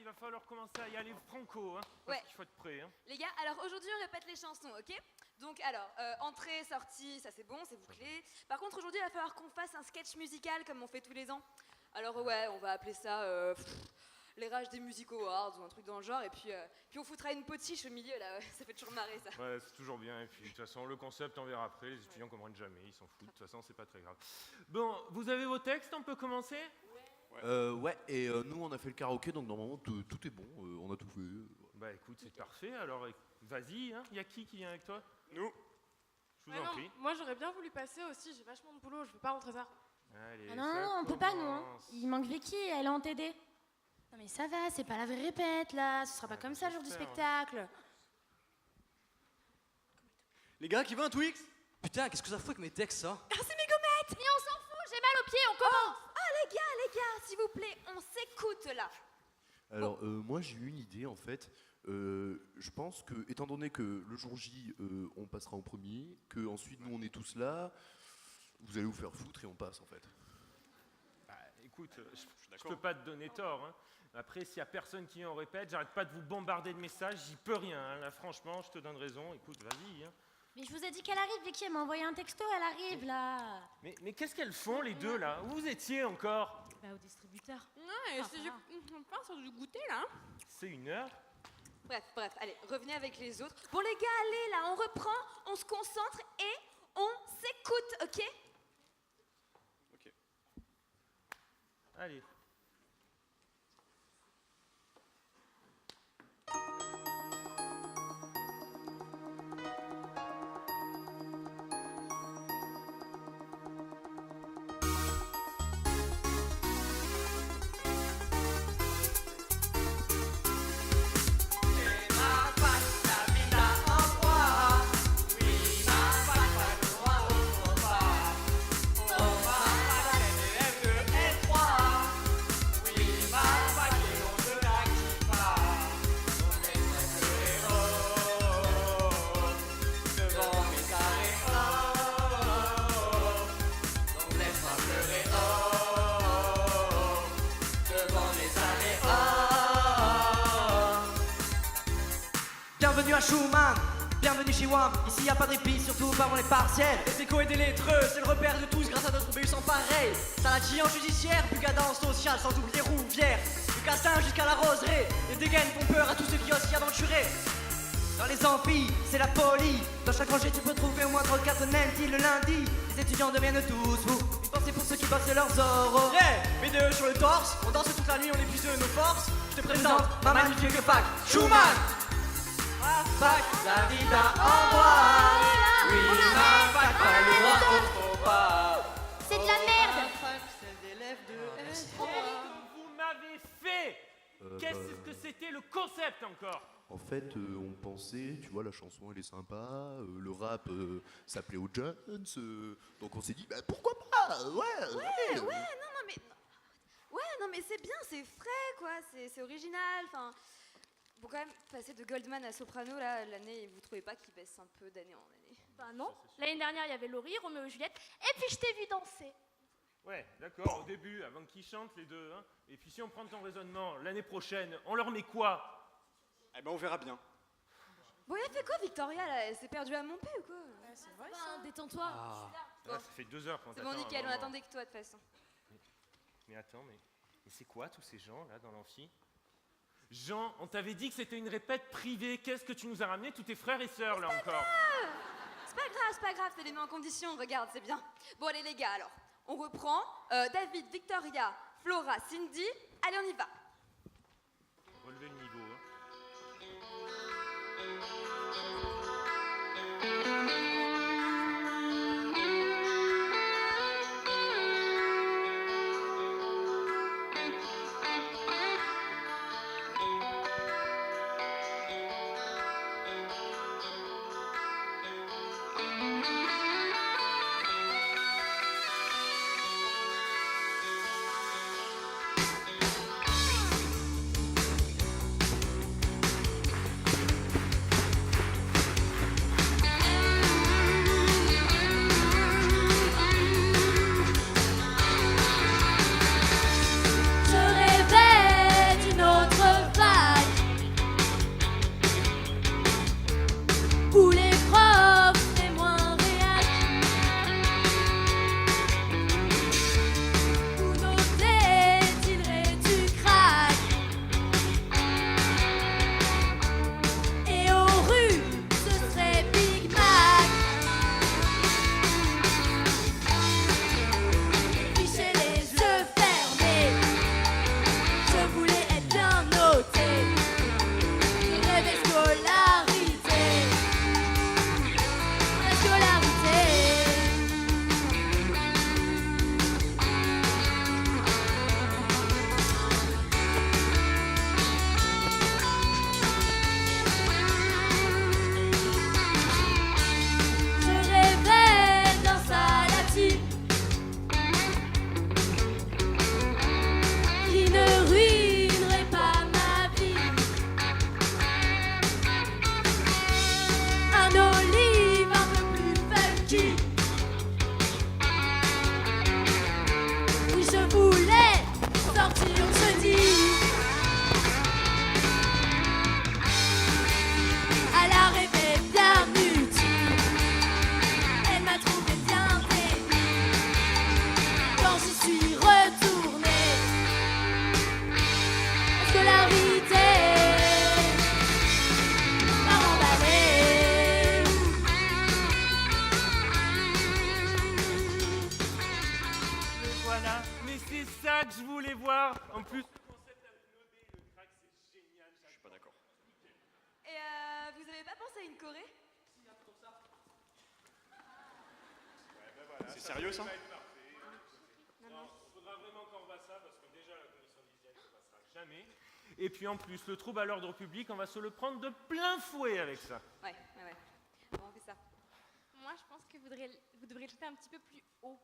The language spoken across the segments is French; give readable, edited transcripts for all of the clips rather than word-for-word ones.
va falloir commencer à y aller franco, hein, parce qu'il faut être prêt. Hein. Les gars, alors aujourd'hui on répète les chansons, ok? Donc alors, entrée, sortie, ça c'est bon, c'est bouclé. Par contre aujourd'hui il va falloir qu'on fasse un sketch musical comme on fait tous les ans. Alors ouais, on va appeler ça les rages des Music Awards ou un truc dans le genre, et puis on foutra une potiche au milieu là, ouais, ça fait toujours marrer ça. Ouais, c'est toujours bien, et puis de toute façon le concept on verra après, les étudiants comprennent jamais, ils s'en foutent, de toute façon c'est pas très grave. Bon, vous avez vos textes, on peut commencer? Ouais, et nous on a fait le karaoké, donc normalement tout est bon, on a tout fait. Bah écoute, c'est parfait, alors vas-y, hein. Y a qui vient avec toi? Nous. Je vous en prie. Moi j'aurais bien voulu passer aussi, j'ai vachement de boulot, je veux pas rentrer tard. Allez, Ah non, on peut pas nous, hein. Il manque Vicky, elle est en TD. Non mais ça va, c'est pas la vraie répète là, ce sera pas comme ça le jour du spectacle. Les gars, qui veut un Twix? Putain, qu'est-ce que ça fout avec mes textes, ça? Ah c'est mes gommettes! Mais on s'en fout, j'ai mal aux pieds, on commence. Ah les gars, s'il vous plaît, on s'écoute là. Alors moi j'ai eu une idée en fait, je pense que étant donné que le jour J on passera en premier, que ensuite nous on est tous là, vous allez vous faire foutre et on passe en fait. Bah écoute, je peux pas te donner tort, hein. Après, s'il y a personne qui en répète, j'arrête pas de vous bombarder de messages, j'y peux rien, hein. Là franchement, je te donne raison, écoute, vas-y, hein. Mais je vous ai dit qu'elle arrive, Vicky, elle m'a envoyé un texto, elle arrive là. Mais qu'est-ce qu'elles font les deux là? Où vous étiez encore? Bah au distributeur. Ouais, on part sur du goûter là. C'est 1h. Bref, allez, revenez avec les autres. Bon les gars, allez là, on reprend, on se concentre et on s'écoute, ok? Ok. Allez. Bienvenue à Schumann, bienvenue chez WAM. Ici y a pas de répit, surtout pas avant les partiels. Les échos et des lettreux, c'est le repère de tous grâce à notre BU sans pareil. Salatier judiciaire, Bugadan social, sans oublier Rouvière. Du Cassin jusqu'à la roseraie, les dégaines font peur à tous ceux qui osent s'y aventurer. Dans les amphis, c'est la folie. Dans chaque rangée, tu peux trouver au moins 34 nantis le lundi. Les étudiants deviennent tous fous. Une pensée pour ceux qui bossent leurs oraux. Yeah, mes deux sur le torse, on danse toute la nuit, on épuise nos forces. Je te présente ma magnifique fac, Schumann. Ma fac, la vida en bois. Oui, ma fac, pas le droit au pas. C'est de la merde. Celle d'élèves de Qu'est-ce que vous m'avez fait? Qu'est-ce que c'était le concept encore? En fait on pensait, tu vois la chanson elle est sympa, le rap ça plaît aux jeunes, donc on s'est dit bah, pourquoi pas, Non mais c'est bien, c'est frais quoi, c'est original, enfin... Bon quand même, passer de Goldman à Soprano là, l'année, vous trouvez pas qu'il baisse un peu d'année en année? Bah non, l'année dernière il y avait Laurie, Roméo et Juliette, et puis je t'ai vu danser. Ouais, d'accord, au début, avant qu'ils chantent les deux, hein. Et puis si on prend ton raisonnement, l'année prochaine, on leur met quoi? Eh ben on verra bien. Bon, elle a fait quoi Victoria là? Elle s'est perdue à Montpé ou quoi? C'est vrai Bah, détends-toi. Là, ça fait 2 heures qu'on C'est t'attend. bon nickel, on alors, attendait que toi de toute façon. Mais attends, mais c'est quoi tous ces gens là dans l'amphi? Jean, on t'avait dit que c'était une répète privée, qu'est-ce que tu nous as ramené tous tes frères et sœurs là encore? C'est pas grave, c'est les mets en condition, regarde, c'est bien. Bon allez les gars alors, on reprend. David, Victoria, Flora, Cindy, allez on y va. Relevez le niveau, hein. c'est ça que je voulais voir. En plus, le concept avec Nodé, le crack, c'est génial. Je suis pas d'accord. Et vous avez pas pensé à une choré? C'est sérieux ça? Non, il faudra vraiment qu'on revoie ça parce que déjà la commission d'hygiène ne passera jamais. Et puis en plus, le trouble à l'ordre public, on va se le prendre de plein fouet avec ça. Ouais. Bon, on fait ça. Moi, je pense que vous devriez le chanter un petit peu plus haut.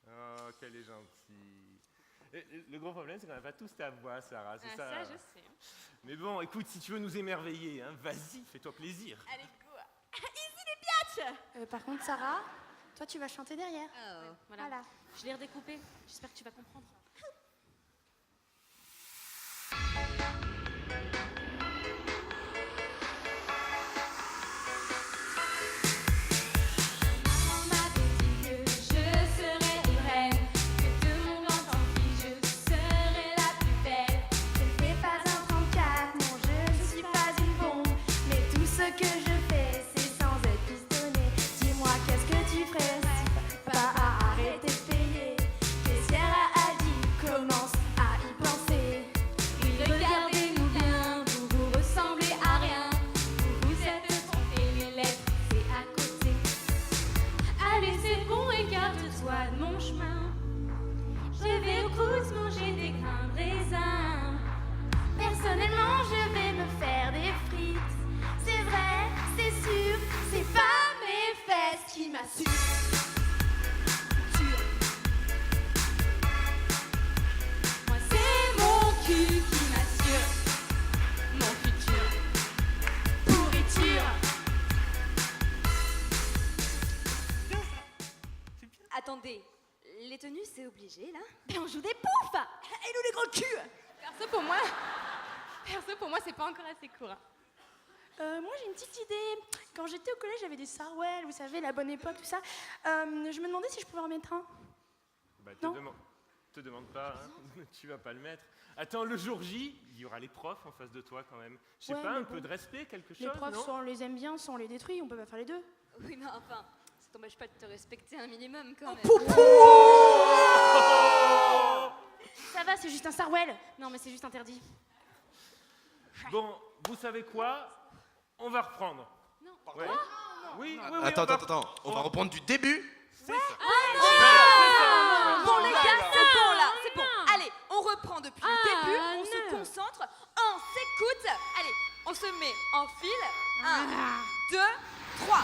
Oh, qu'elle est gentille. Le gros problème, c'est qu'on n'a pas tous ta voix, Sarah, c'est ça. Ça, je sais. Mais bon, écoute, si tu veux nous émerveiller, hein, vas-y, fais-toi plaisir. Allez, go. Par contre, Sarah, toi, tu vas chanter derrière. Oh. Voilà. Je l'ai redécoupé. J'espère que tu vas comprendre. On m'avait dit que je serais une reine, que de mon grand fille je serais la plus belle. Je ne fais pas un 34, non je ne suis pas une bombe, mais tout ce que je fais c'est sans être pistonné. Dis-moi qu'est-ce que tu ferais si pas à arrêter de payer. Caissière à Aldi, commence à y penser. Et regardez-nous bien, vous vous ressemblez à rien. Vous êtes trompés, les lettres c'est à côté. Allez, c'est bon, écarte-toi de mon chemin. Je vais au Crous manger des grains de raisin. Personnellement, je vais me faire des frites. C'est vrai, c'est sûr, c'est pas mes fesses qui m'assurent. Moi, c'est mon cul qui m'assure mon futur. Pourriture. Attendez, les tenues, c'est obligé, là? Ben, on joue des poufs. Et nous, les gros culs. Perso, pour moi, c'est pas encore assez court. Hein. Moi, j'ai une petite idée. Quand j'étais au collège, j'avais des Sarwell, vous savez, la bonne époque, tout ça. Je me demandais si je pouvais en mettre un. Bah, Non. te demande pas, hein. Tu vas pas le mettre. Attends, le jour J, il y aura les profs en face de toi quand même. Je sais Ouais, pas, mais un bon. peu de respect, quelque chose, Les profs, non? soit on les aime bien, soit on les détruit, on peut pas faire les deux. Oui, mais enfin, ça t'empêche pas de te respecter un minimum, quand même. Ça va, c'est juste un Sarwell. Non, mais c'est juste interdit. Bon, vous savez quoi? On va reprendre. Non. Ouais. Oui, oui, Attends, on va reprendre du début. C'est ça. Bon, les gars, c'est bon, là, c'est bon. Allez, on reprend depuis le début, on se concentre, on s'écoute. Allez, on se met en file. 1, 2, 3.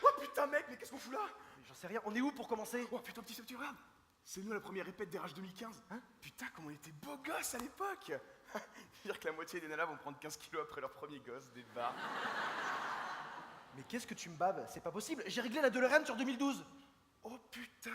Oh putain mec, mais qu'est-ce qu'on fout là? J'en sais rien, on est où pour commencer? Oh putain petit regarde. C'est nous la première répète des Rage 2015. Hein? Putain comment on était beaux gosses à l'époque. Dire que la moitié des nanas vont prendre 15 kilos après leur premier gosse, des barres. Mais qu'est-ce que tu me baves? C'est pas possible, j'ai réglé la DeLorean sur 2012. Oh putain,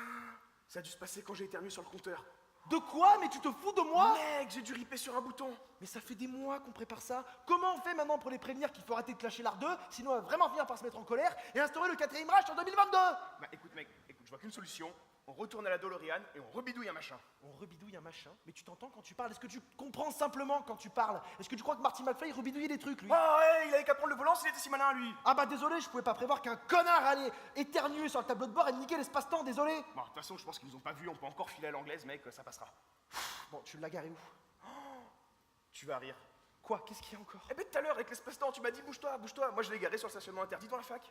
ça a dû se passer quand j'ai éternué sur le compteur. De quoi? Mais tu te fous de moi? Mec, j'ai dû ripper sur un bouton. Mais ça fait des mois qu'on prépare ça. Comment on fait maintenant pour les prévenir qu'il faut arrêter de clasher l'art 2, sinon on va vraiment finir par se mettre en colère et instaurer le 4ème Reich en 2022? Bah écoute mec, je vois qu'une solution. On retourne à la DeLorean et on rebidouille un machin. On rebidouille un machin? Mais tu t'entends quand tu parles? Est-ce que tu comprends simplement quand tu parles? Est-ce que tu crois que Marty McFly rebidouillait des trucs lui? Ah ouais, il avait qu'à prendre le volant s'il était si malin lui. Ah bah désolé, je pouvais pas prévoir qu'un connard allait éternuer sur le tableau de bord et niquer l'espace-temps, désolé. Bon, de toute façon, je pense qu'ils nous ont pas vu, on peut encore filer à l'anglaise, mec, ça passera. Bon, tu l'as garé où? Tu vas rire. Quoi? Qu'est-ce qu'il y a encore? Eh ben tout à l'heure avec l'espace-temps, tu m'as dit bouge-toi, bouge-toi. Moi je l'ai garé sur le stationnement interdit dans la fac.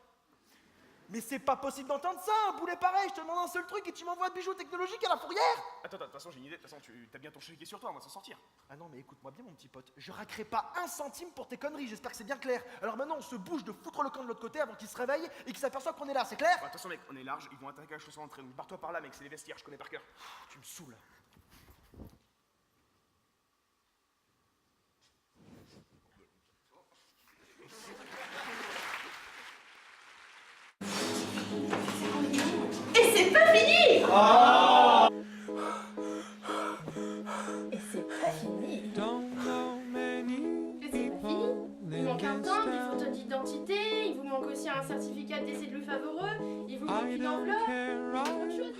Mais c'est pas possible d'entendre ça, un boulet pareil, je te demande un seul truc et tu m'envoies de bijoux technologiques à la fourrière. Attends, de toute façon j'ai une idée, de toute façon tu as bien ton chéquier sur toi, on va s'en sortir. Ah non mais écoute-moi bien mon petit pote, je raquerai pas un centime pour tes conneries, j'espère que c'est bien clair. Alors maintenant on se bouge de foutre le camp de l'autre côté avant qu'ils se réveillent et qu'ils s'aperçoivent qu'on est là, c'est clair? Bah, attention mec, on est large, ils vont attaquer la chaussée d'entrée, donc barre-toi par là mec, c'est les vestiaires, je connais par cœur. Tu me saoules. Et c'est pas fini! Et c'est pas fini! Et c'est pas fini! Il manque un timbre, une photo d'identité, il vous manque aussi un certificat de décès de Louis Favoreux, il vous manque une enveloppe, autre chose,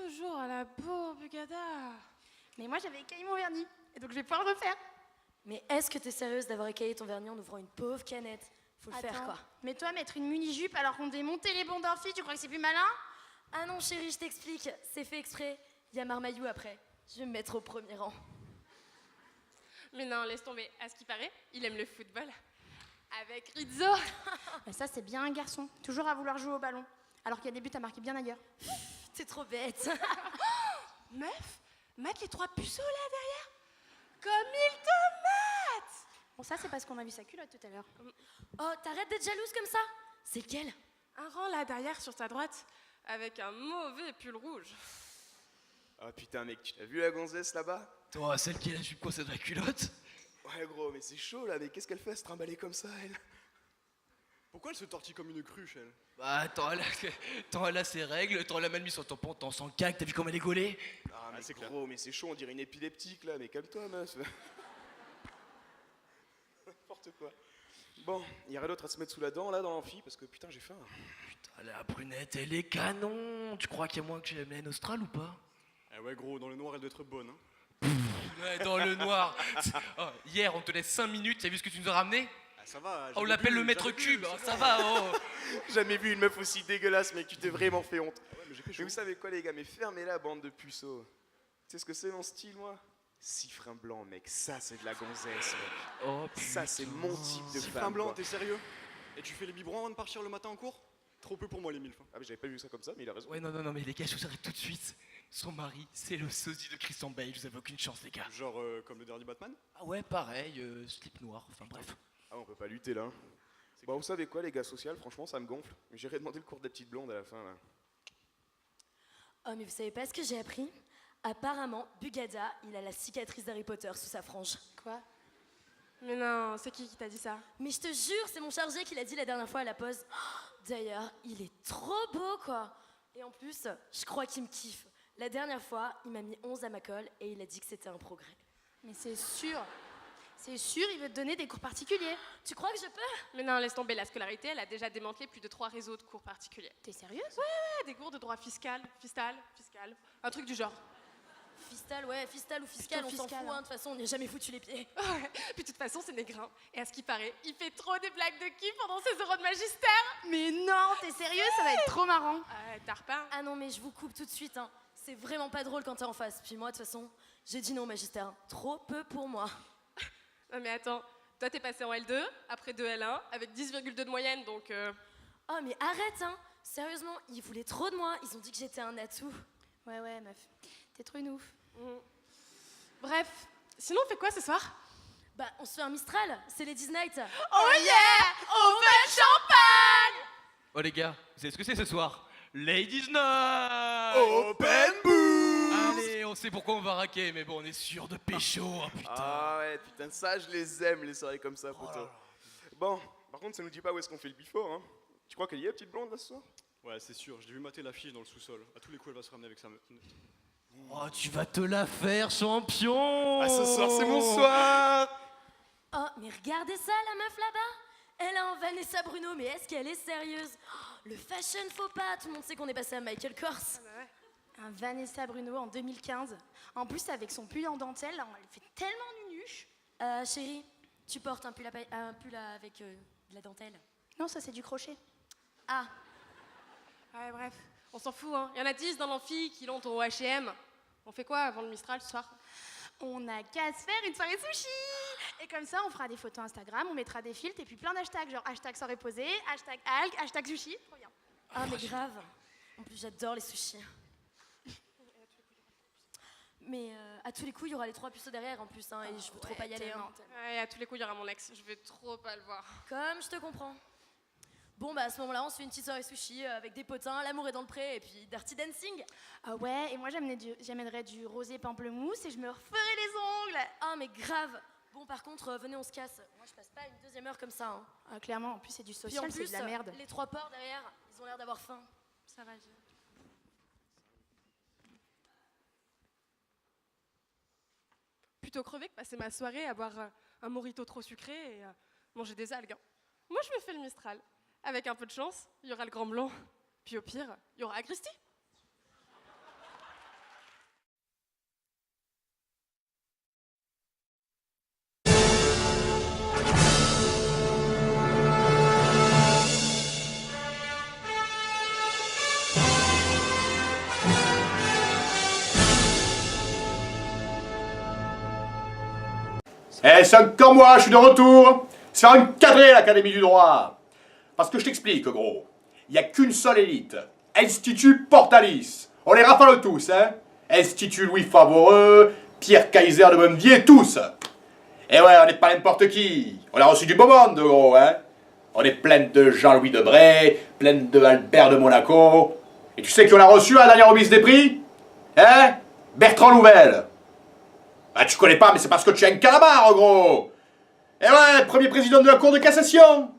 Toujours à la bourre, Bugada. Mais moi, j'avais écaillé mon vernis, et donc je vais pouvoir le refaire. Mais est-ce que t'es sérieuse d'avoir écaillé ton vernis en ouvrant une pauvre canette? Faut le faire, quoi. Mais toi, mettre une mini-jupe alors qu'on démontait les bons d'amphi, tu crois que c'est plus malin? Ah non, chérie, je t'explique. C'est fait exprès. Il y a Marmaillou après. Je vais me mettre au premier rang. Mais non, laisse tomber. À ce qui paraît, il aime le football. Avec Rizzo. Bah ça, c'est bien un garçon, toujours à vouloir jouer au ballon, alors qu'il y a des buts à marquer bien ailleurs. T'es trop bête. Meuf, mate les 3 puceaux là derrière. Comme il te mate. Bon, ça, c'est parce qu'on a vu sa culotte tout à l'heure. Oh, t'arrêtes d'être jalouse comme ça? C'est lequel? Un rang là derrière sur ta droite, avec un mauvais pull rouge. Ah putain mec, tu l'as vu la gonzesse là-bas? Toi, celle qui a la jupe coincée dans la culotte? Ouais gros, mais c'est chaud là, mais qu'est-ce qu'elle fait à se trimballer comme ça elle? Pourquoi elle se tortille comme une cruche, elle? Bah attends, elle a ses règles, elle a mal mis sur ton pantalon sans cac, t'as vu comment elle est gaulée? Ah mais c'est clair. gros, mais c'est chaud, on dirait une épileptique là, mais calme-toi meuf. N'importe quoi. Bon, il y a rien d'autre à se mettre sous la dent là dans l'amphi parce que putain j'ai faim. Putain, la brunette, elle est canon. Tu crois qu'il y a moins que chez MN Austral ou pas? Ah ouais, gros, dans le noir, elle doit être bonne, hein. Ouais, dans le noir. Oh, hier, on te laisse 5 minutes, t'as vu ce que tu nous as ramené? Ah, ça va. On jamais l'appelle vu, le maître jamais vu, cube, c'est hein, ça va, oh. Jamais vu une meuf aussi dégueulasse mec, tu t'es vraiment fait honte. Ah ouais, mais j'ai fait Mais chaud. vous savez quoi les gars, mais fermez la bande de puceaux. Tu sais ce que c'est mon style moi? Siffrin blanc mec, ça c'est de la gonzesse mec. Oh, Ça c'est mon type de Siffrin femme. blanc, quoi. t'es sérieux? Et tu fais les biberons avant de partir le matin en cours? Trop peu pour moi, les milfs. Ah mais j'avais pas vu ça comme ça, mais il a raison. Ouais, non, mais les gars, je vous arrête tout de suite. Son mari, c'est le sosie de Christian Bale, vous avez aucune chance, les gars. Genre comme le dernier Batman? Ah ouais, pareil, slip noir, enfin bref. Ah on peut pas lutter là. Bon vous savez quoi les gars, social, franchement ça me gonfle. J'irai demander le cours de la petite blonde à la fin là. Oh, mais vous savez pas ce que j'ai appris? Apparemment, Bugada, il a la cicatrice d'Harry Potter sous sa frange. Quoi? Mais non, c'est qui t'a dit ça? Mais je te jure, c'est mon chargé qui l'a dit la dernière fois à la pause. Oh, d'ailleurs, il est trop beau, quoi. Et en plus, je crois qu'il me kiffe. La dernière fois, il m'a mis 11 à ma colle et il a dit que c'était un progrès. Mais c'est sûr, il veut te donner des cours particuliers. Tu crois que je peux? Mais non, laisse tomber, la scolarité, elle a déjà démantelé plus de 3 réseaux de cours particuliers. T'es sérieuse? Ouais, des cours de droit fiscal, un truc du genre. Fistal, ouais, fistal ou fiscal, Plutôt on s'en fout, fiscal, hein. hein. De toute façon, on n'y a jamais foutu les pieds. Ouais, puis de toute façon, c'est négrin. Et à ce qui paraît, il fait trop des blagues de cul pendant ses euros de magistère. Mais non, t'es sérieuse? Ça va être trop marrant. T'as repeint? Ah non, mais je vous coupe tout de suite, hein. C'est vraiment pas drôle quand t'es en face. Puis moi, de toute façon, j'ai dit non au magistère. Trop peu pour moi. Non mais attends, toi t'es passé en L2, après 2 L1, avec 10,2 de moyenne, donc... Oh, mais arrête, hein. Sérieusement, ils voulaient trop de moi. Ils ont dit que j'étais un atout. Ouais, meuf, t'es trop une ouf. Bref, sinon on fait quoi ce soir? Bah, on se fait un Mistral. C'est Ladies Night. Oh yeah! Open champagne! Oh les gars, vous savez ce que c'est ce soir? Ladies Night! Open booze! Allez, on sait pourquoi on va raquer, mais bon, on est sûr de pécho, oh, putain. Ah ouais, putain, ça je les aime les soirées comme ça, poteau. Bon, par contre, ça nous dit pas où est-ce qu'on fait le before, hein. Tu crois qu'elle y est, la petite blonde là ce soir? Ouais, c'est sûr, j'ai vu mater l'affiche dans le sous-sol. À tous les coups, elle va se ramener avec sa meuf. Oh, tu vas te la faire, champion! Ah, ce soir, c'est mon soir! Oh, mais regardez ça, la meuf là-bas. Elle a un Vanessa Bruno, mais est-ce qu'elle est sérieuse? Oh, le fashion faux pas. Tout le monde sait qu'on est passé à Michael Kors. Un Vanessa Bruno en 2015. En plus, avec son pull en dentelle, là, elle fait tellement nunuche. Chérie, tu portes un pull, avec de la dentelle? Non, ça, c'est du crochet. Ah, Ouais, bref, on s'en fout, hein. Il y en a 10 dans l'amphi qui l'ont au H&M. On fait quoi avant le Mistral ce soir? On a qu'à se faire une soirée sushi. Et comme ça, on fera des photos Instagram, on mettra des filtres et puis plein d'hashtags, genre hashtag soirée posée, hashtag algues, hashtag sushi. Trop bien. ah, mais grave. En plus, j'adore les sushis. Mais à tous les coups, il y aura les 3 puceaux derrière en plus, hein, et je veux trop pas y aller. Hein. Ouais, à tous les coups, il y aura mon ex. Je vais trop pas le voir. Comme je te comprends. Bon, bah à ce moment-là, on se fait une petite soirée sushi avec des potins, l'amour est dans le pré, et puis Dirty Dancing. Ah ouais, et moi j'amènerais du rosé pamplemousse et je me referai les ongles. Ah, mais grave. Bon, par contre, venez, on se casse. Moi, je passe pas une deuxième heure comme ça. Hein. Ah, clairement, en plus c'est du Puis en social, c'est plus, de la merde. les 3 porcs derrière, ils ont l'air d'avoir faim. Ça va, plutôt crevé que passer ma soirée à boire un mojito trop sucré et manger des algues. Hein. Moi, je me fais le Mistral. Avec un peu de chance, il y aura le Grand Blanc. Puis au pire, il y aura Agristi. Eh, c'est encore moi, je suis de retour. C'est faire encadrer l'Académie du droit. Parce que je t'explique, gros. Il n'y a qu'une seule élite. Institut Portalis. On les rafale tous, hein. Institut Louis Favoreux, Pierre Kaiser de Bonnevier, tous. Et ouais, on n'est pas n'importe qui. On a reçu du beau monde, gros, hein. On est plein de Jean-Louis Debré, plein de Albert de Monaco. Et tu sais qui on a reçu à la dernière remise des prix? Hein? Bertrand Louvel. Ah, tu connais pas, mais c'est parce que tu es un calamar, gros. Et ouais, premier président de la Cour de cassation.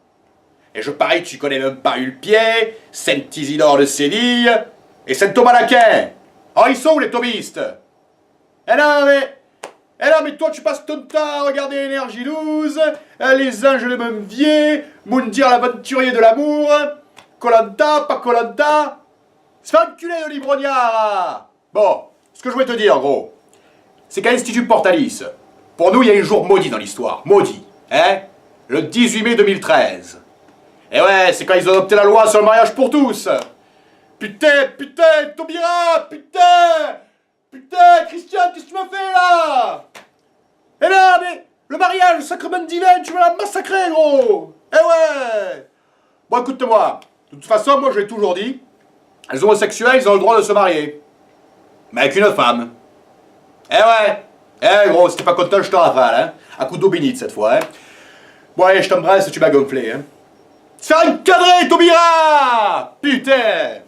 Et je parie que tu connais même pas Hulpier, Saint-Isidore de Séville et Saint-Thomas d'Aquin. Oh, ils sont où les thomistes? Eh non, mais toi, tu passes ton temps à regarder Énergie 12, Les Anges de Meumvier, Moundir l'aventurier de l'amour, Koh-Lanta, pas Koh-Lanta. C'est fait enculer de l'Ibrognard. Bon, ce que je voulais te dire, gros, c'est qu'à l'Institut Portalis, pour nous, il y a un jour maudit dans l'histoire. Maudit, hein? Le 18 mai 2013. Et ouais, c'est quand ils ont adopté la loi sur le mariage pour tous. Putain, Taubira, putain, Christian, qu'est-ce que tu m'as fait, là? Eh là, mais le mariage, le sacrement divin, tu vas la massacrer, gros. Eh ouais. Bon, écoute-moi, de toute façon, moi, je l'ai toujours dit, les homosexuels, ils ont le droit de se marier. Mais avec une femme. Eh ouais. Eh gros, si t'es pas content, je te rafale, hein. À coup d'eau bénite, cette fois, hein. Bon, allez, je t'embrasse, tu m'as gonflé, hein. Se faire encadrer, Taubira! Putain!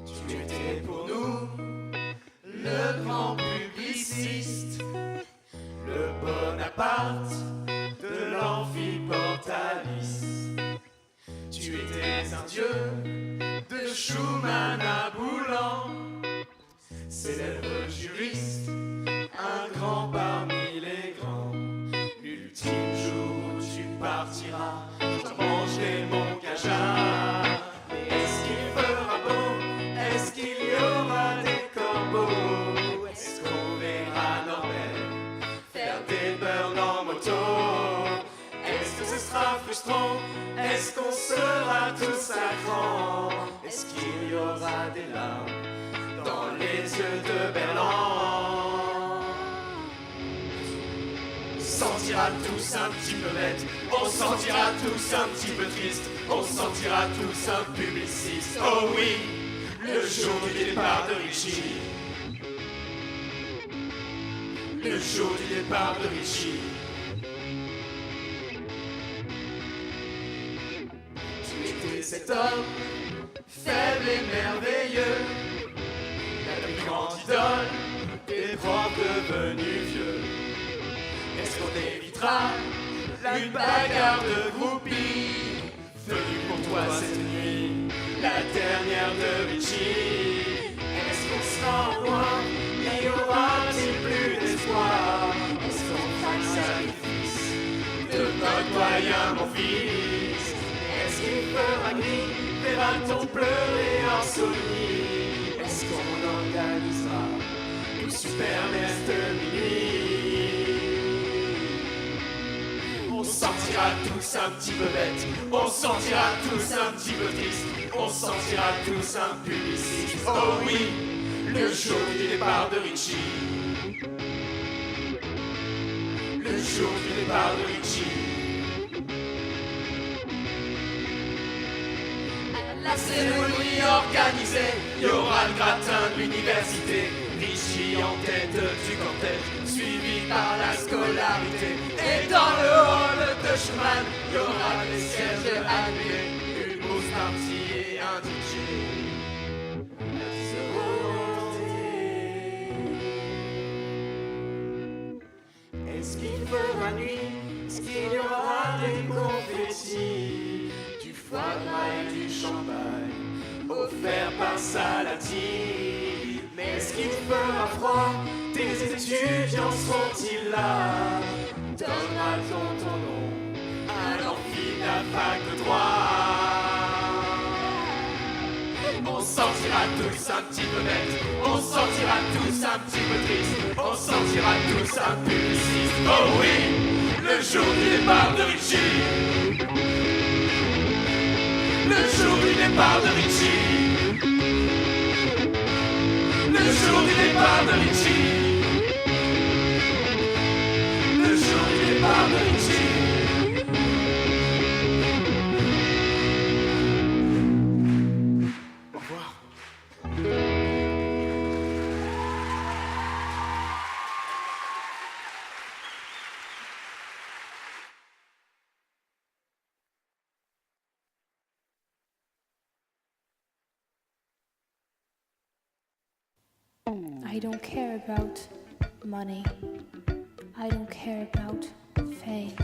Tu étais pour nous le grand publiciste, le Bonaparte de l'Amphiportalis. Tu étais un dieu de Schumann à Boulan, célèbre juriste, un grand parmi les grands. L'ultime jour où tu partiras, je mangerai mon cajar. Mais est-ce qu'il fera beau? Est-ce qu'il y aura des corbeaux? Est-ce qu'on verra Norbert faire des burns en moto? Est-ce que ce sera frustrant? Est-ce qu'on sera tous à cran? Est-ce qu'il y aura des larmes dans les yeux de Berland? On se sentira tous un petit peu bêtes, on se sentira tous un petit peu tristes, on se sentira tous un publiciste. Oh oui, le jour du départ de Richie, le jour du départ de Richie. Tu étais cet homme faible et merveilleux, la plus grande idole des profs devenus vieux. Est-ce qu'on évitera une bagarre de groupies venue pour toi cette nuit, la dernière de Richie? Est-ce qu'on sera loin et y aura-t-il plus d'espoir? Est-ce qu'on fera le sacrifice de notre moyen, mon fils? Est-ce qu'il fera nuit? Verra-t-on pleurer en souliers? Est-ce qu'on organisera une super messe de minuit? On se sentira tous un petit peu bêtes, on se sentira tous un petit peu tristes, on se sentira tous un publiciste. Oh oui, le jour du départ de Richie, le jour du départ de Richie. La cérémonie organisée, il y aura le gratin de l'université, Richie en tête du cortège, suivi par la scolarité. Et dans le hall de Schumann, il y aura des sièges annulés, une grosse partie et un DJ. Est-ce qu'il fera nuit? Est-ce qu'il y aura des confettis, du foie gras et du champagne offert par Salati? Mais est-ce qu'il fera froid? Tes étudiants seront-ils là? Donnera tous un petit peu bêtes, on se sentira tous un petit peu tristes, on se sentira tous un publiciste. Oh oui, le jour du départ de Richie, le jour du départ de Richie, le jour du départ de Richie, le jour du départ de Richie. Au revoir. I don't care about money. I don't care about fame.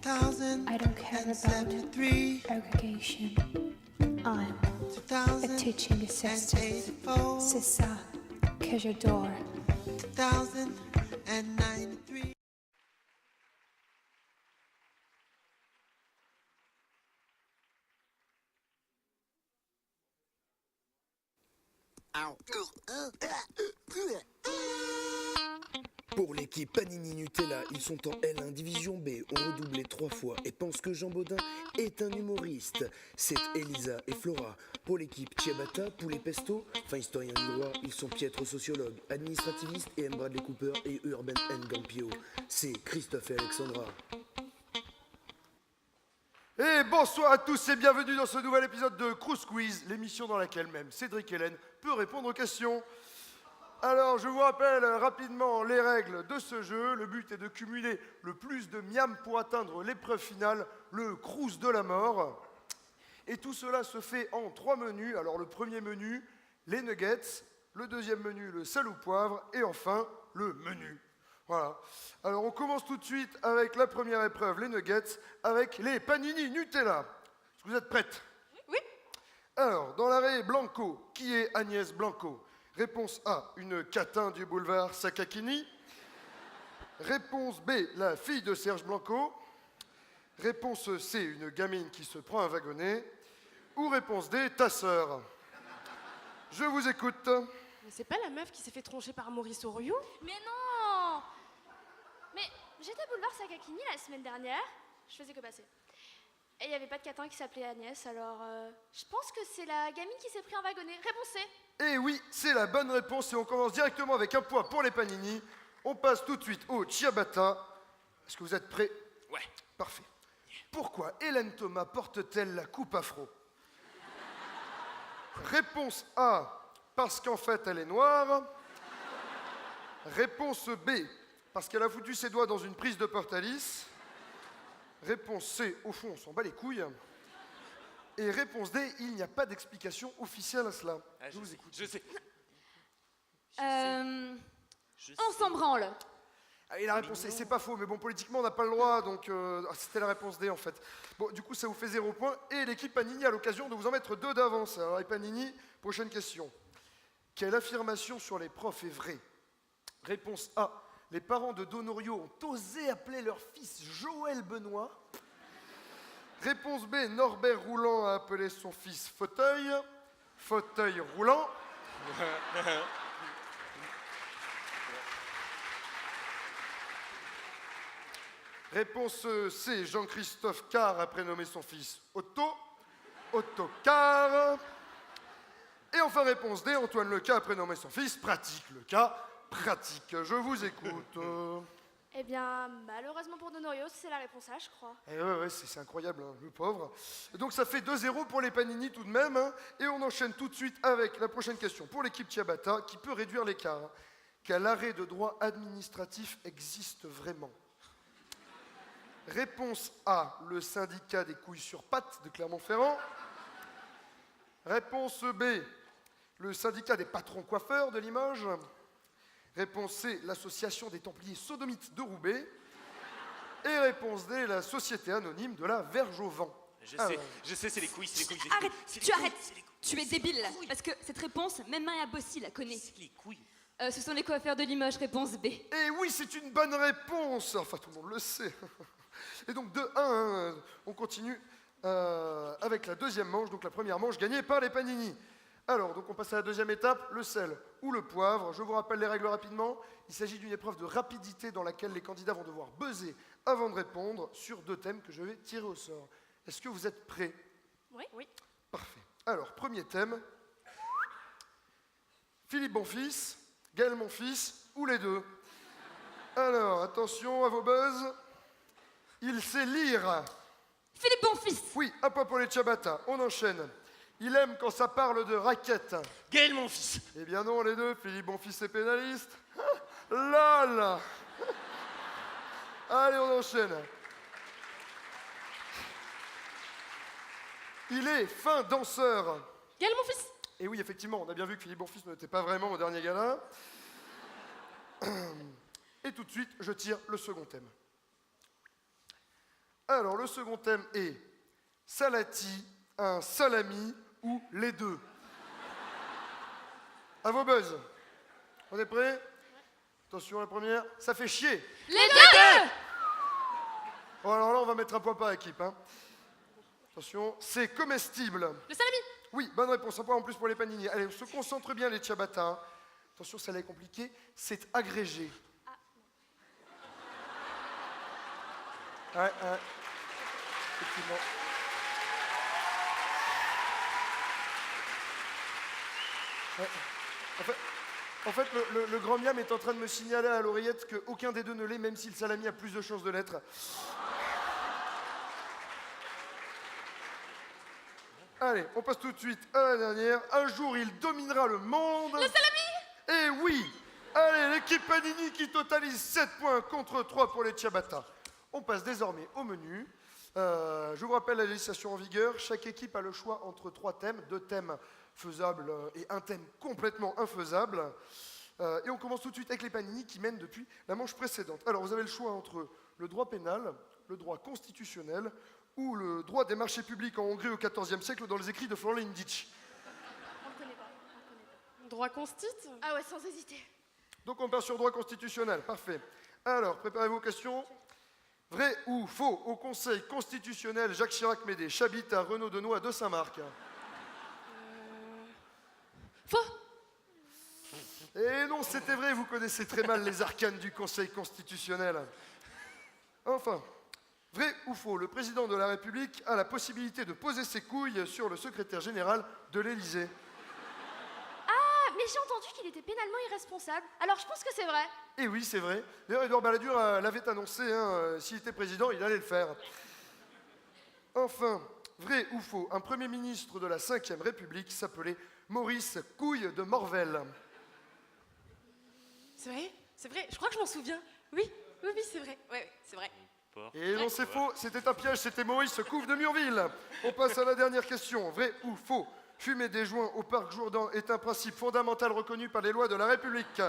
I don't care about aggregation. I'm a teaching assistant. C'est ça que j'adore. 2093. Pour l'équipe Panini Nutella, ils sont en L1 Division B, ont redoublé 3 fois et pensent que Jean Baudin est un humoriste. C'est Elisa et Flora. Pour l'équipe Ciabatta, Poulet Pesto, fin historien du droit, ils sont piètres sociologues, administrativistes et M. Bradley Cooper et Urban N. Gampio. C'est Christophe et Alexandra. Et bonsoir à tous et bienvenue dans ce nouvel épisode de Cruz Quiz, l'émission dans laquelle même Cédric Hélène peut répondre aux questions. Alors, je vous rappelle rapidement les règles de ce jeu. Le but est de cumuler le plus de miam pour atteindre l'épreuve finale, le Cruz de la mort. Et tout cela se fait en 3 menus. Alors, le premier menu, les nuggets. Le deuxième menu, le sel au poivre. Et enfin, le menu. Voilà. Alors, on commence tout de suite avec la première épreuve, les nuggets, avec les panini Nutella. Est-ce que vous êtes prêtes? Oui. Alors, dans l'arrêt Blanco, qui est Agnès Blanco? Réponse A, une catin du boulevard Sakakini. Réponse B, la fille de Serge Blanco. Réponse C, une gamine qui se prend un wagonnet. Ou réponse D, ta sœur. Je vous écoute. Mais c'est pas la meuf qui s'est fait troncher par Maurice Oriou? Mais non! Mais j'étais boulevard Sakakini la semaine dernière, je faisais que passer. Et il n'y avait pas de catin qui s'appelait Agnès, alors je pense que c'est la gamine qui s'est pris un wagonnet. Réponse C. Et oui, c'est la bonne réponse et on commence directement avec un point pour les panini. On passe tout de suite au ciabatta. Est-ce que vous êtes prêts? Ouais. Parfait. Pourquoi Hélène Thomas porte-t-elle la coupe afro? Réponse A, parce qu'en fait elle est noire. Réponse B, parce qu'elle a foutu ses doigts dans une prise de Portalis. Réponse C, au fond on s'en bat les couilles. Et réponse D, il n'y a pas d'explication officielle à cela. Ah, je vous écoute. Je sais. On s'en branle. Ah, et la réponse C, c'est pas faux, mais bon, politiquement, on n'a pas le droit, donc c'était la réponse D, en fait. Bon, du coup, ça vous fait 0 point, et l'équipe Panini a l'occasion de vous en mettre 2 d'avance. Alors, les Panini, prochaine question. Quelle affirmation sur les profs est vraie? Réponse A, les parents de Donorio ont osé appeler leur fils Joël Benoît. Réponse B, Norbert Roulant a appelé son fils Fauteuil. Fauteuil roulant. Réponse C, Jean-Christophe Carr a prénommé son fils Otto. Otto Carr. Et enfin, réponse D, Antoine Leca a prénommé son fils Pratique. Leca, pratique. Je vous écoute. Eh bien, malheureusement pour Donorio, c'est la réponse A, je crois. Eh ouais, c'est incroyable, hein, le pauvre. Et donc ça fait 2-0 pour les Panini tout de même. Hein, et on enchaîne tout de suite avec la prochaine question pour l'équipe Ciabatta, qui peut réduire l'écart. Hein. Quel arrêt de droit administratif existe vraiment? Réponse A, le syndicat des couilles sur pattes de Clermont-Ferrand. Réponse B, le syndicat des patrons coiffeurs de Limoges. Réponse C, l'association des Templiers sodomites de Roubaix. Et réponse D, la société anonyme de la Verge au vent. Je sais, c'est les couilles, c'est les couilles. Arrête, tu arrêtes. Tu es débile, là. Parce que cette réponse, même Maria Bossi la connaît. C'est les couilles. Ce sont les coiffeurs de Limoges, réponse B. Et oui, c'est une bonne réponse. Enfin, tout le monde le sait. Et donc, de 1, on continue avec la deuxième manche. Donc, la première manche gagnée par les Panini. Alors, donc on passe à la deuxième étape, le sel ou le poivre. Je vous rappelle les règles rapidement. Il s'agit d'une épreuve de rapidité dans laquelle les candidats vont devoir buzzer avant de répondre sur 2 thèmes que je vais tirer au sort. Est-ce que vous êtes prêts? Oui. Oui. Parfait. Alors, premier thème. Philippe Bonfils, Gaël Monfils ou les deux? Alors, attention à vos buzz. Il sait lire. Philippe Bonfils. Oui, un point pour les Ciabatta. On enchaîne. Il aime quand ça parle de raquettes. Gaël Monfils. Eh bien non, les deux. Philippe Bonfils est pénaliste. LOL. Allez, on enchaîne. Il est fin danseur. Gaël Monfils. Et oui, effectivement, on a bien vu que Philippe Bonfils n'était pas vraiment au dernier gala. Et tout de suite, je tire le second thème. Alors, le second thème est Salati, un salami ou les deux. À vos buzz. On est prêts? Attention, la première. Ça fait chier. Les deux. Bon, alors là, on va mettre un point par équipe. Hein. Attention, c'est comestible. Le salami. Oui, bonne réponse. Un point en plus pour les panini. Allez, on se concentre bien, les Ciabatta. Hein. Attention, ça l'est compliqué. C'est agrégé. Ouais. Effectivement. Ouais. En fait, le grand miam est en train de me signaler à l'oreillette qu'aucun des deux ne l'est, même si le salami a plus de chances de l'être. Allez, on passe tout de suite à la dernière. Un jour, il dominera le monde. Le salami. Et oui. Allez, l'équipe Panini qui totalise 7 points contre 3 pour les Ciabatta. On passe désormais au menu. Je vous rappelle la législation en vigueur. Chaque équipe a le choix entre 3 thèmes, 2 thèmes faisables et un thème complètement infaisable. Et on commence tout de suite avec les Panini qui mènent depuis la manche précédente. Alors, vous avez le choix entre le droit pénal, le droit constitutionnel ou le droit des marchés publics en Hongrie au XIVe siècle dans les écrits de Florent Indić. On ne connaît pas. Droit constit. Ah ouais, sans hésiter. Donc on part sur droit constitutionnel, parfait. Alors, préparez-vous aux questions. Vrai ou faux, au Conseil constitutionnel, Jacques Chirac-Médée Chabit à Renaud Denois de Saint-Marc. Faux. Et non, c'était vrai, vous connaissez très mal les arcanes du Conseil constitutionnel. Enfin, vrai ou faux, le président de la République a la possibilité de poser ses couilles sur le secrétaire général de l'Élysée. Ah, mais j'ai entendu qu'il était pénalement irresponsable. Alors je pense que c'est vrai. Et oui, c'est vrai. D'ailleurs, Édouard Balladur l'avait annoncé, hein, s'il était président, il allait le faire. Enfin, vrai ou faux, un Premier ministre de la Ve République s'appelait Maurice Couille de Morvel. C'est vrai? C'est vrai? Je crois que je m'en souviens. Oui, c'est vrai. Ouais, c'est vrai. Et non, c'est faux, c'était un piège, c'était Maurice Couve de Murville. On passe à la dernière question. Vrai ou faux, fumer des joints au parc Jourdan est un principe fondamental reconnu par les lois de la République.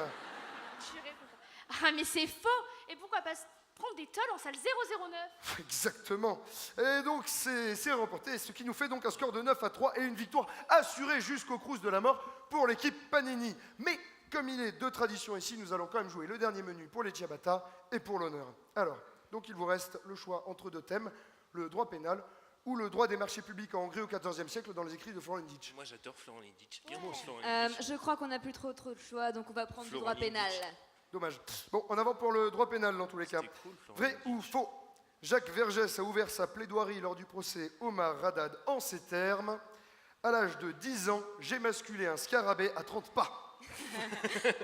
Ah, mais c'est faux. Et pourquoi pas prendre des tolls en salle 009? Exactement. Et donc, c'est remporté, ce qui nous fait donc un score de 9-3 et une victoire assurée jusqu'au Crous de la mort pour l'équipe Panini. Mais, comme il est de tradition ici, nous allons quand même jouer le dernier menu pour les Ciabatta et pour l'honneur. Alors, donc il vous reste le choix entre 2 thèmes, le droit pénal ou le droit des marchés publics en Hongrie au XIVe siècle dans les écrits de Florent Indić. Moi j'adore Florent Indić. Bien bon, Florent Indić. Je crois qu'on n'a plus trop de choix, donc on va prendre le droit pénal. Dommage. Bon, en avant pour le droit pénal dans tous les cas. Cool, Vrai ou faux, Jacques Vergès a ouvert sa plaidoirie lors du procès Omar Haddad en ces termes. À l'âge de 10 ans, j'ai masculé un scarabée à 30 pas.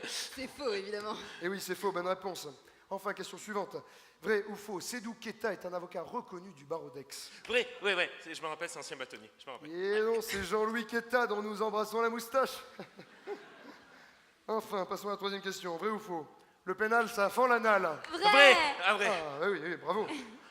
C'est faux, évidemment. Et oui, c'est faux, bonne réponse. Enfin, question suivante. Vrai ou faux, Sédou Keita est un avocat reconnu du barreau d'Aix. Vrai, ouais, je me rappelle, c'est ancien bâtonnier. Je me rappelle. Et non, c'est Jean-Louis Keita dont nous embrassons la moustache. Enfin, passons à la 3e question. Vrai ou faux, le pénal, ça fend l'anal. Vrai. Ah, vrai. Ah, oui, bravo.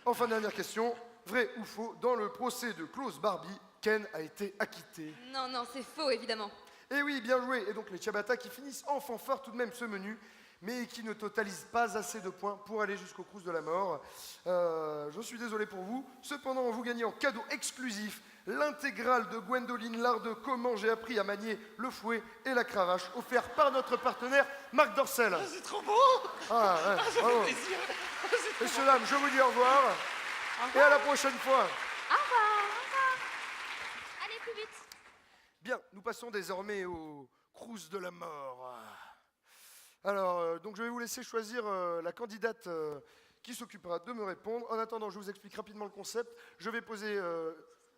Enfin, dernière question. Vrai ou faux, dans le procès de Klaus Barbie, Ken a été acquitté. Non, c'est faux, évidemment. Et oui, bien joué. Et donc les Ciabatta qui finissent en fanfare tout de même ce menu, mais qui ne totalisent pas assez de points pour aller jusqu'au Crous de la mort. Je suis désolé pour vous. Cependant, vous gagnez en cadeau exclusif l'intégrale de Gwendoline Lardeux, Comment j'ai appris à manier le fouet et la cravache, offert par notre partenaire Marc Dorcel. Ah, c'est trop beau. Ah, ouais, ça fait bravo. plaisir. Messieurs, dames, je vous dis au revoir. Et à la prochaine fois. Au revoir. Allez, plus vite. Bien, nous passons désormais au crous de la mort. Alors, donc je vais vous laisser choisir la candidate qui s'occupera de me répondre. En attendant, je vous explique rapidement le concept. Je vais poser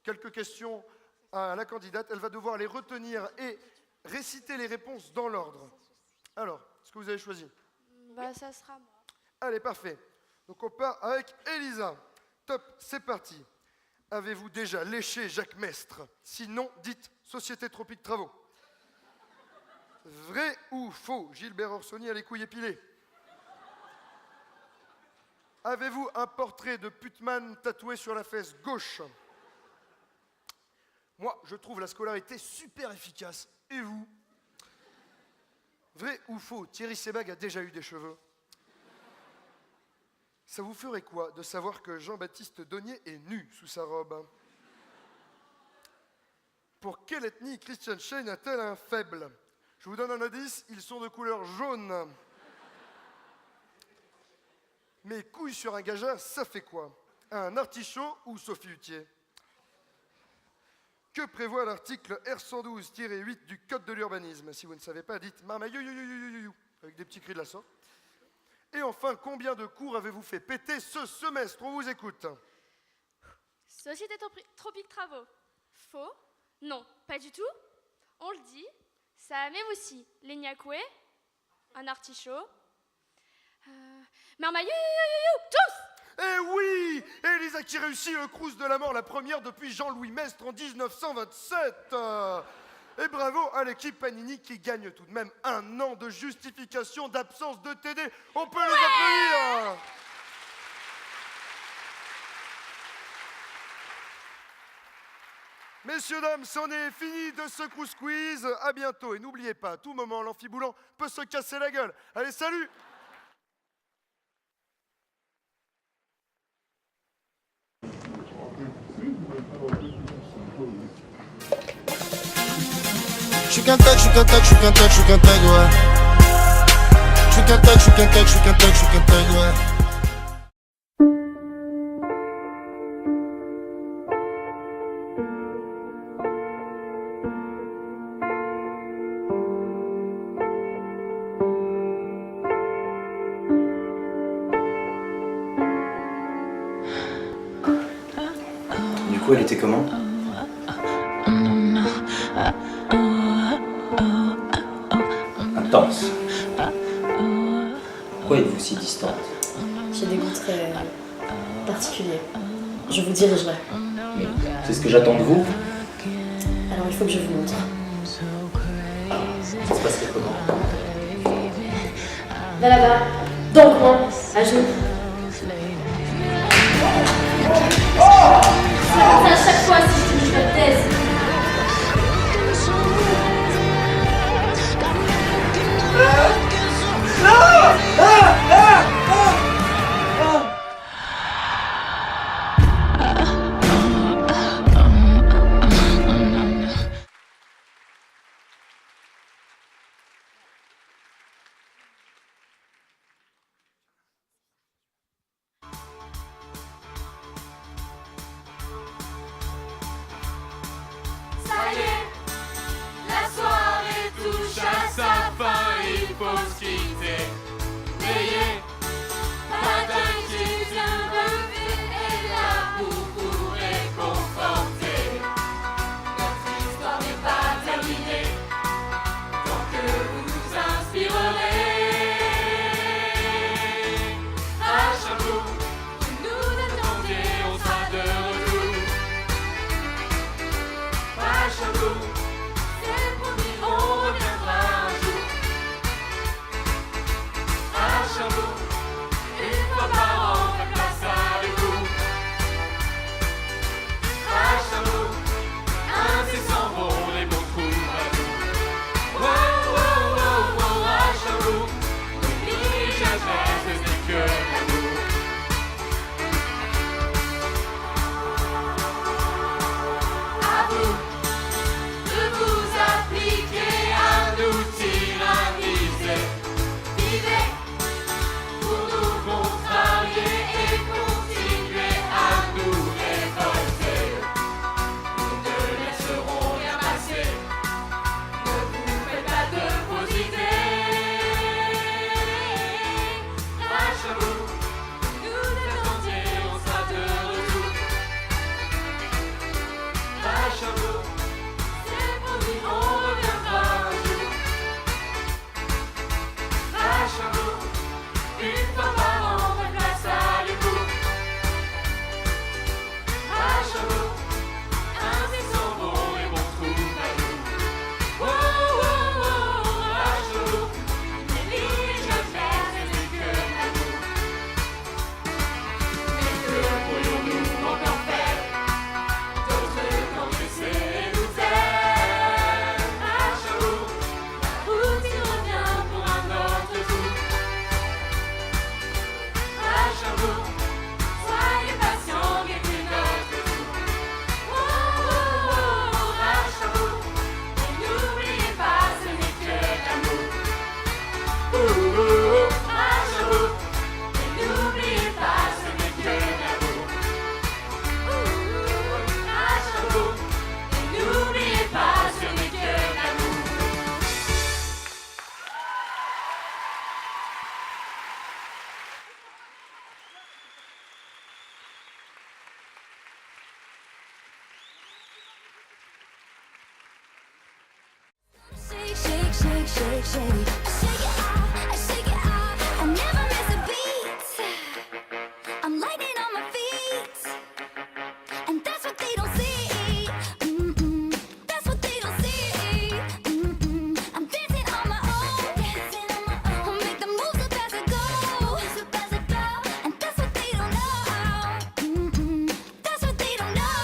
quelques questions à la candidate. Elle va devoir les retenir et réciter les réponses dans l'ordre. Alors, est-ce que vous avez choisi? Bah, ça sera moi. Allez, parfait. Donc on part avec Elisa. Top, c'est parti. Avez-vous déjà léché Jacques Mestre? Sinon, dites Société Tropique Travaux. Vrai ou faux? Gilbert Orsoni a les couilles épilées. Avez-vous un portrait de Putman tatoué sur la fesse gauche? Moi, je trouve la scolarité super efficace. Et vous? Vrai ou faux? Thierry Sebag a déjà eu des cheveux. Ça vous ferait quoi de savoir que Jean-Baptiste Donier est nu sous sa robe? Pour quelle ethnie Christian Shane a-t-elle un faible? Je vous donne un indice, ils sont de couleur jaune. Mais couilles sur un gageard, ça fait quoi? Un artichaut ou Sophie Hutier? Que prévoit l'article R112-8 du Code de l'urbanisme? Si vous ne savez pas, dites marmaille avec des petits cris de la sorte. Et enfin, combien de cours avez-vous fait péter ce semestre? On vous écoute. Société Tropique Travaux. Faux? Non, pas du tout. On le dit. Ça même aussi. Les Niakoué, un artichaut. Marmaille, tous! Eh oui! Elisa qui réussit le crous de la mort, la première depuis Jean-Louis Mestre en 1927. Et bravo à l'équipe Panini qui gagne tout de même 1 an de justification d'absence de TD. On peut les applaudir! Messieurs, dames, c'en est fini de ce Crous Quiz. À bientôt. Et n'oubliez pas, à tout moment, l'amphiboulant peut se casser la gueule. Allez, salut! Je suis qu'un tag, ouais. Je suis qu'un tag, ouais. Du coup, elle était comment? Intense. Pourquoi êtes-vous si distante? J'ai des goûts très particuliers. Je vous dirigerai. C'est ce que j'attends de vous. Alors il faut que je vous montre. Ça se passerait comment? Là là-bas, donc moi, à genoux. Ça à chaque fois si je te dis je me taise. Ça y est, la soirée touche à sa fin, il faut se quitter. N'ayez pas d'inquiétude, le but est là pour vous réconforter. Notre histoire n'est pas terminée, tant que vous nous inspirerez. À chaque jour, vous nous attendiez, on sera de retour. À chaque jour, c'est promis, on reviendra un jour. Cherbourg, c'est promis, on reviendra un jour. À Cherbourg, une fois par an, on fait place à l'écoute. À Cherbourg, ainsi sont bons et bons troubadours. Oh, oh, oh, à Cherbourg, les lignes je perds, c'est que l'amour. Mais que pourrions-nous encore faire d'autre qu'en laisser nous aimer? À Cherbourg, la route y revient pour un autre tour. À Cherbourg, soyez patients, guettez notre tour. Oh, oh, oh, à Cherbourg, et n'oubliez pas, ce n'est que l'amour. Oh, oh, oh, à Cherbourg, et n'oubliez pas, ce n'est que l'amour. Oh, oh, oh, à Cherbourg, et n'oubliez pas, ce n'est que l'amour. Shake, shake, shake, shake, shake. Shake it off, I shake it off. I never miss a beat. I'm lightning on my feet, and that's what they don't see. That's what they don't see. I'm dancing on my own, dancing on my own. I'll make the moves up as I go, and that's what they don't know. That's what they don't know.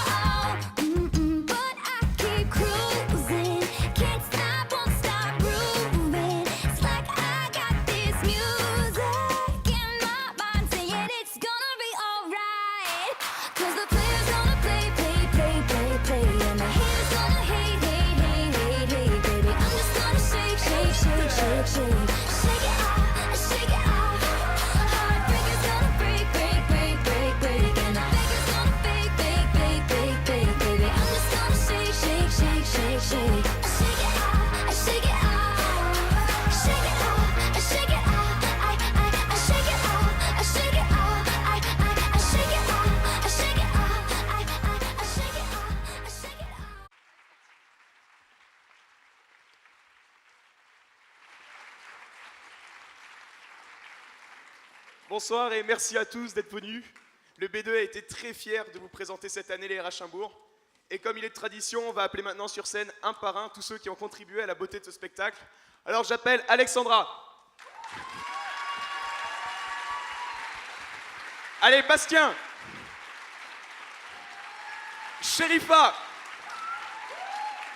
But I keep cruising, can't stop, won't stop grooving. It's like I got this music in my mind saying it's gonna be alright. 'Cause the player's gonna play, play, play, play, play, and the haters gonna hate, hate, hate, hate, hate, baby. I'm just gonna shake, shake, shake, shake, shake. Shake it off, shake it off. Heartbreaker's gonna break, break, break, break, break, and the faker's gonna fake, fake, fake, fake, fake, baby. I'm just gonna shake, shake, shake, shake, shake. Shake it off, shake it off. Shake it off, shake it off. I shake it off, I shake it off. I shake it off, I shake it off. I shake it off, I shake it off. Bonsoir et merci à tous d'être venus. Le B2 a été très fier de vous présenter cette année les Rachambourg. Et comme il est de tradition, on va appeler maintenant sur scène un par un tous ceux qui ont contribué à la beauté de ce spectacle. Alors j'appelle Alexandra. Allez, Bastien. Sherifa.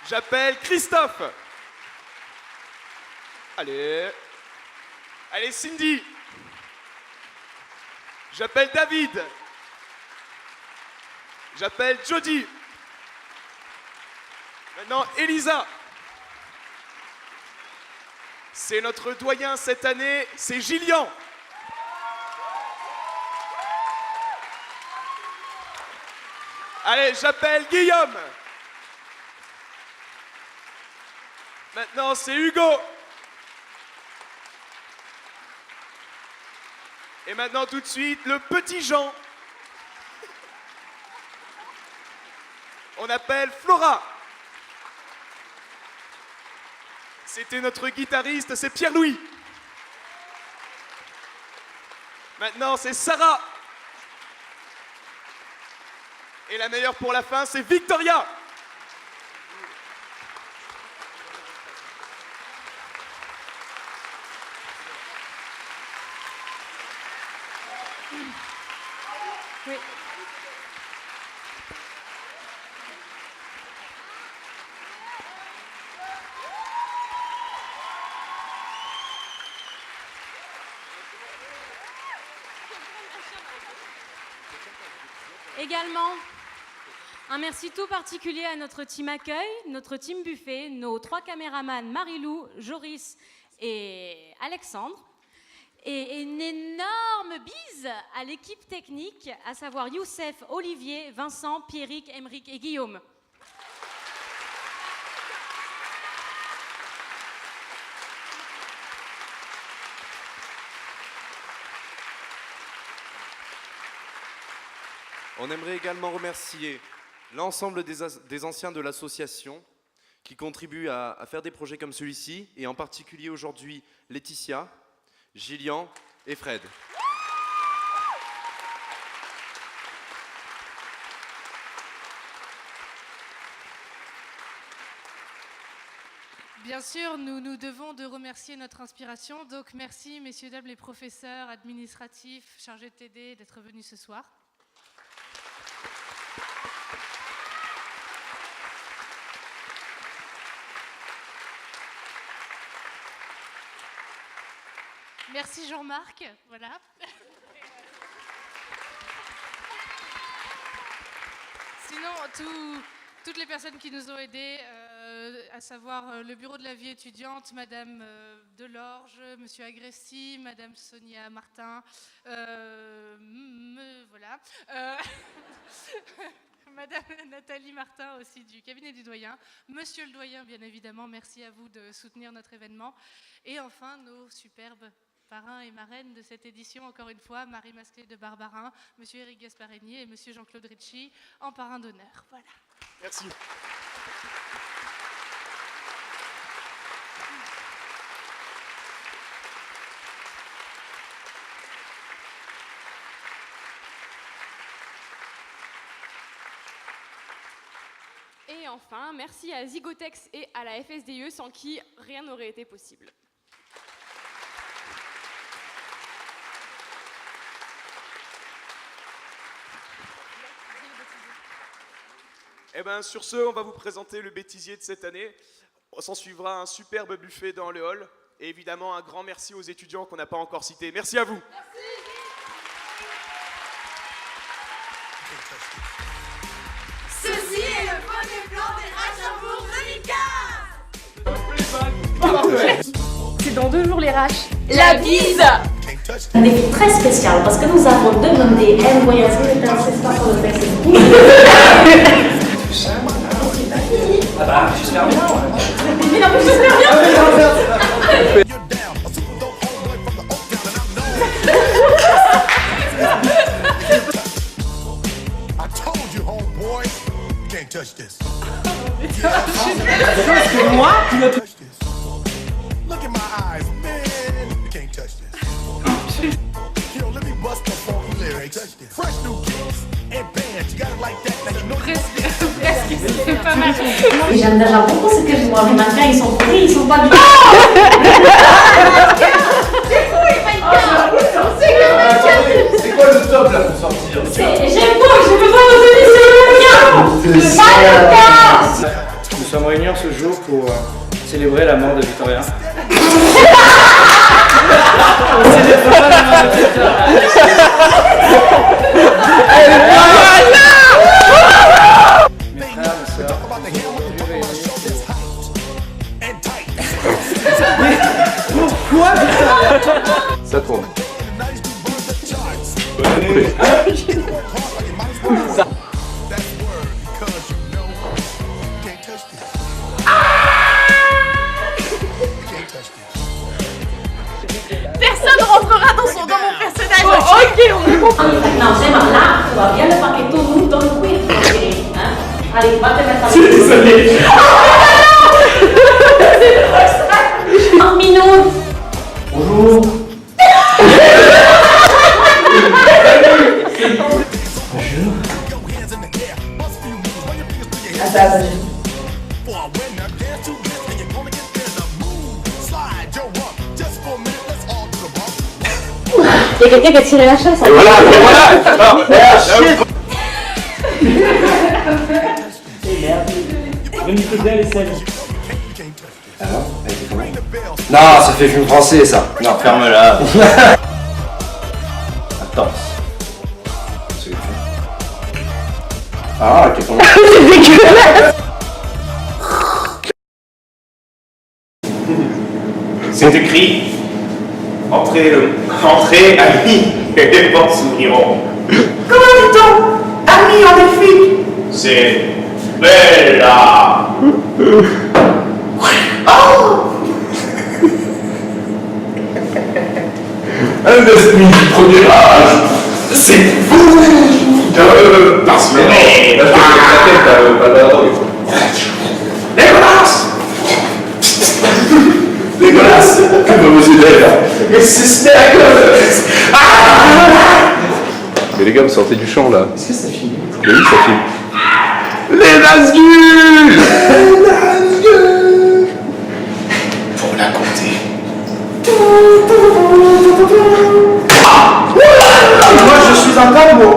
J'appelle Christophe. Allez. Allez, Cindy. J'appelle David. J'appelle Jody. Maintenant, Elisa. C'est notre doyen cette année, c'est Gillian. Allez, j'appelle Guillaume. Maintenant, c'est Hugo. Et maintenant, tout de suite, le petit Jean. On appelle Flora. C'était notre guitariste, c'est Pierre-Louis. Maintenant, c'est Sarah. Et la meilleure pour la fin, c'est Victoria. Oui. Également, un merci tout particulier à notre team accueil, notre team buffet, nos 3 caméramans Marilou, Joris et Alexandre. Et une énorme bise à l'équipe technique, à savoir Youssef, Olivier, Vincent, Pierrick, Emeric et Guillaume. On aimerait également remercier l'ensemble des anciens de l'association qui contribuent à faire des projets comme celui-ci, et en particulier aujourd'hui Laetitia, Gillian et Fred. Bien sûr, nous nous devons de remercier notre inspiration. Donc merci, messieurs, dames, les professeurs, administratifs, chargés de TD, d'être venus ce soir. Merci Jean-Marc, voilà. Sinon, toutes les personnes qui nous ont aidés, à savoir le bureau de la vie étudiante, Madame Delorge, Monsieur Agressi, Madame Sonia Martin, voilà. Madame Nathalie Martin aussi du cabinet du doyen, Monsieur le doyen bien évidemment, merci à vous de soutenir notre événement. Et enfin nos superbes parrains et marraines de cette édition, encore une fois, Marie Masclé de Barbarin, Monsieur Éric Gasparini et Monsieur Jean-Claude Ricci en parrain d'honneur. Voilà. Merci. Et enfin, merci à Zygotex et à la FSDIE sans qui rien n'aurait été possible. Eh bien, sur ce, on va vous présenter le bêtisier de cette année. S'en suivra un superbe buffet dans le hall. Et évidemment, un grand merci aux étudiants qu'on n'a pas encore cités. Merci à vous. Ceci est le premier plan des Rachamour 2015. C'est dans 2 jours les Raches. La bise. Un défi très spécial parce que nous avons demandé à un voyage c'est pas pour le Facebook. Ah bah, j'espère bien. Mais en plus, j'espère bien. I told you, homeboy, you can't touch this. Moi, tu l'as touch this. Look in my eyes, man. You can't touch this. Yo, let me bust the funky lyrics. Fresh new kicks and bands. You got it like that. Now you know C'est pas mal. Et j'aime déjà beaucoup ce que je vois. Les mannequins, ils sont pris, ils sont pas du tout. C'est quoi le top là pour sortir? J'aime pas, je peux pas retenir ce lien. Nous sommes réunis ce jour pour célébrer la mort de Victoria. Mes frères, mes sœurs, Pourquoi ça tourne. Bonne année. Ça. Personne rentrera dans mon personnage. Oh, ok, on est bon. Non, c'est mal là, tu vas bien le paquet tout le monde dans le quiz. Hein? Allez, va te mettre à Je suis désolé. 30 minutes. Bonjour. Il y a quelqu'un qui a tiré la chasse. Et voilà. Alors, elle était comment? Non, ça fait film français ça. Non, ferme-la. Attends. C'est le fond. Ah, t'es comment? C'est dégueulasse. C'est écrit. Entrez, amis, et les portes s'ouvriront. Comment dit-on? Ami en elfique. C'est Bella. Oh. Un des amis du premier âge, c'est vous de passionner. Et là, je te fais la tête, pas de la drogue. Dégueulasse! Dégueulasse! Que va vous aider là? Mais c'est dégueulasse! Mais les gars, vous sortez du champ là. Est-ce que ça finit? Oui, ça finit. Les Nazgûl! Les Nazgûl! Pour la compter. Moi je suis un tambour.